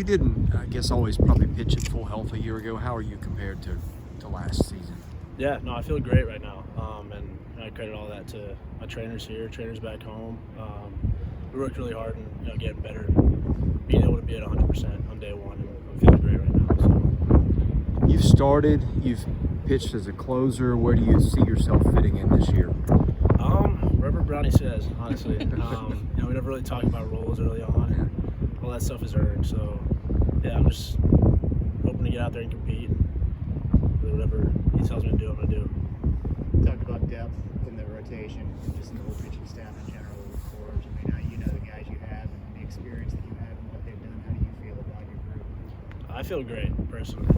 you didn't, I guess, always probably pitch at full health a year ago. How are you compared to last season? Yeah, no, I feel great right now, and I credit all that to my trainers here, trainers back home. We worked really hard and getting better, being able to be at 100% on day one, and I'm feeling great right now. So. You've pitched as a closer. Where do you see yourself fitting in this year? Wherever Brownie says, honestly. We never really talk about roles early on, and all that stuff is earned. So, yeah, I'm just hoping to get out there and compete. And whatever he tells me to do, I'm going to do. Talked about depth in the rotation, just in the whole pitching staff in general with Forge. I mean, you know the guys you have and the experience that you have and what they've done. How do you feel about your group? I feel great, personally.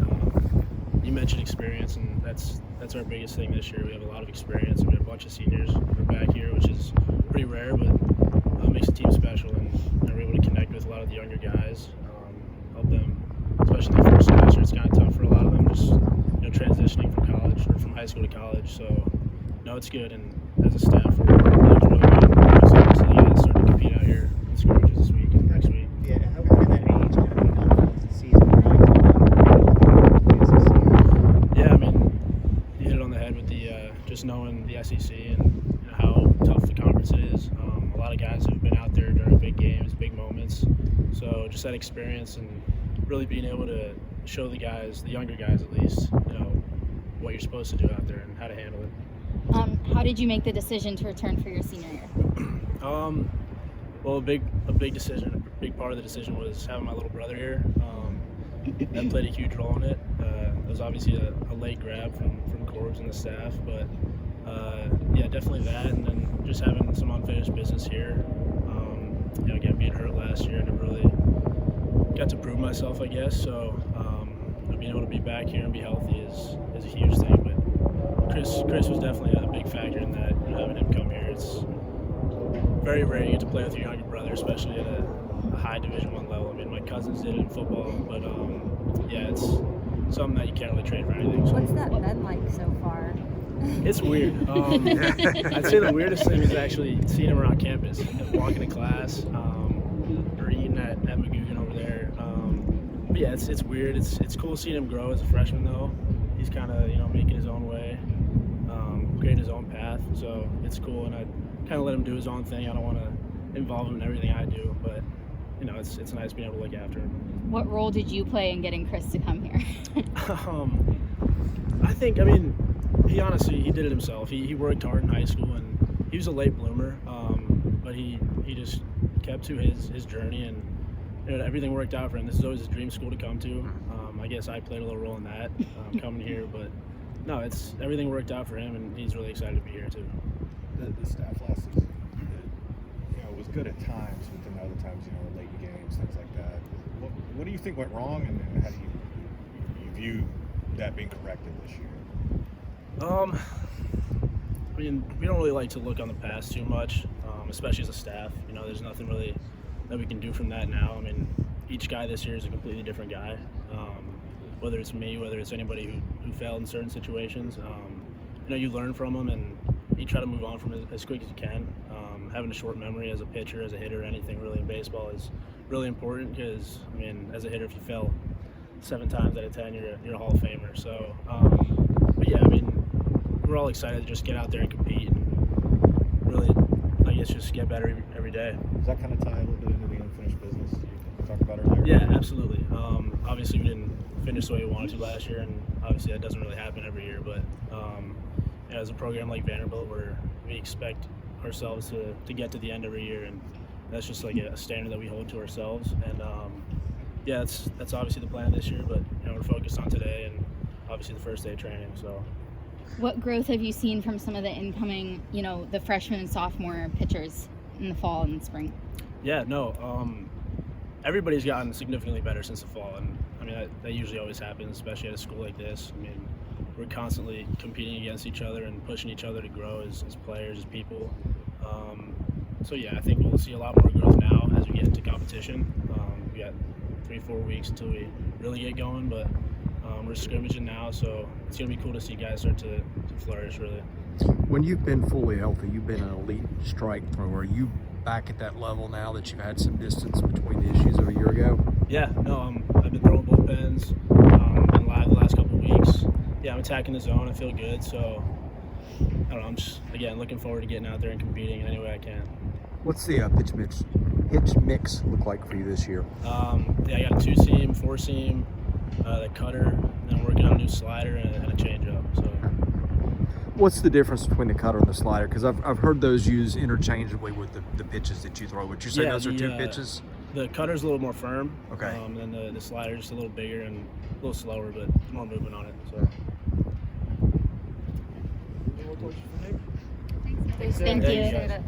You mentioned experience, and that's our biggest thing this year. We have a lot of experience. We have a bunch of seniors who are back here, which is pretty rare, but makes the team special. And we're able to connect with a lot of the younger guys, help them, especially in the first semester. It's kind of tough for a lot of them, just transitioning from college or from high school to college. So, no, it's good. And as a staff, we're really good. Excited to see the guys start to compete out here in scrimmages this week and next week. Yeah, how did that age kind of be helpful as the season really? Yeah, I mean, you hit it on the head with the just knowing the SEC and how tough the conference it is. A lot of guys have been out there during big games, big moments. So just that experience and really being able to show the guys, the younger guys at least, what you're supposed to do out there and how to handle it. How did you make the decision to return for your senior year? Well, a big decision, a big part of the decision was having my little brother here. That played a huge role in it. It was obviously a late grab from Corbs and the staff, but yeah, definitely that, and then just having some unfinished business here. Again, being hurt last year, I never really got to prove myself, I guess. So being able to be back here and be healthy is a huge thing. But Chris was definitely a big factor in that. Having him come here, it's very rare you get to play with your younger brother, especially at a high Division I level. I mean, my cousins did it in football, but yeah, it's something that you can't really trade for anything. So. What's that been like so far? It's weird. I'd say the weirdest thing is actually seeing him around campus, walking to class, or eating at McGugin over there. But yeah, it's weird. It's cool seeing him grow as a freshman, though. He's kind of making his own way, creating his own path. So it's cool, and I kind of let him do his own thing. I don't want to involve him in everything I do, but it's nice being able to look after him. What role did you play in getting Chris to come here? He did it himself. He worked hard in high school, and he was a late bloomer, but he just kept to his journey, and everything worked out for him. This is always his dream school to come to. I guess I played a little role in that, coming here, but no, everything worked out for him, and he's really excited to be here too. The staff last season, it was good at times, but then other times, late in games, things like that. What do you think went wrong, and how do you view that being corrected this year? We don't really like to look on the past too much, especially as a staff. There's nothing really that we can do from that now. I mean, each guy this year is a completely different guy. Whether it's me, whether it's anybody who failed in certain situations, you learn from them and you try to move on from it as quick as you can. Having a short memory as a pitcher, as a hitter, anything really in baseball is really important because, as a hitter, if you fail 7 times out of 10, you're a Hall of Famer. So, but yeah, we're all excited to just get out there and compete and really, I guess, just get better every day. Does that kind of tie a little bit into the unfinished business you talked about earlier? Yeah, absolutely. Obviously, we didn't finish the way we wanted to last year, and obviously that doesn't really happen every year. But as a program like Vanderbilt, where we expect ourselves to get to the end every year, and that's just like a standard that we hold to ourselves. And yeah, that's obviously the plan this year. But we're focused on today and obviously the first day of training. So. What growth have you seen from some of the incoming, the freshman and sophomore pitchers in the fall and spring? Yeah, no, everybody's gotten significantly better since the fall, and that usually always happens, especially at a school like this. We're constantly competing against each other and pushing each other to grow as players, as people. So yeah, I think we'll see a lot more growth now as we get into competition. We got 3-4 weeks until we really get going, but we're scrimmaging now, so it's going to be cool to see guys start to flourish, really. When you've been fully healthy, you've been an elite strike thrower. You back at that level now that you've had some distance between the issues of a year ago? Yeah, no, I've been throwing bullpens, been live the last couple of weeks. Yeah, I'm attacking the zone. I feel good, so I don't know. I'm just again looking forward to getting out there and competing in any way I can. What's the pitch mix look like for you this year? Yeah, I got a 2-seam, 4-seam, the cutter, and then I'm working on a new slider and a changeup. So. What's the difference between the cutter and the slider? Because I've heard those used interchangeably with the pitches that you throw. Would you say those are two pitches? The cutter's a little more firm. Okay. And then the slider's just a little bigger and a little slower, but more movement on it. So. Thank you. guys.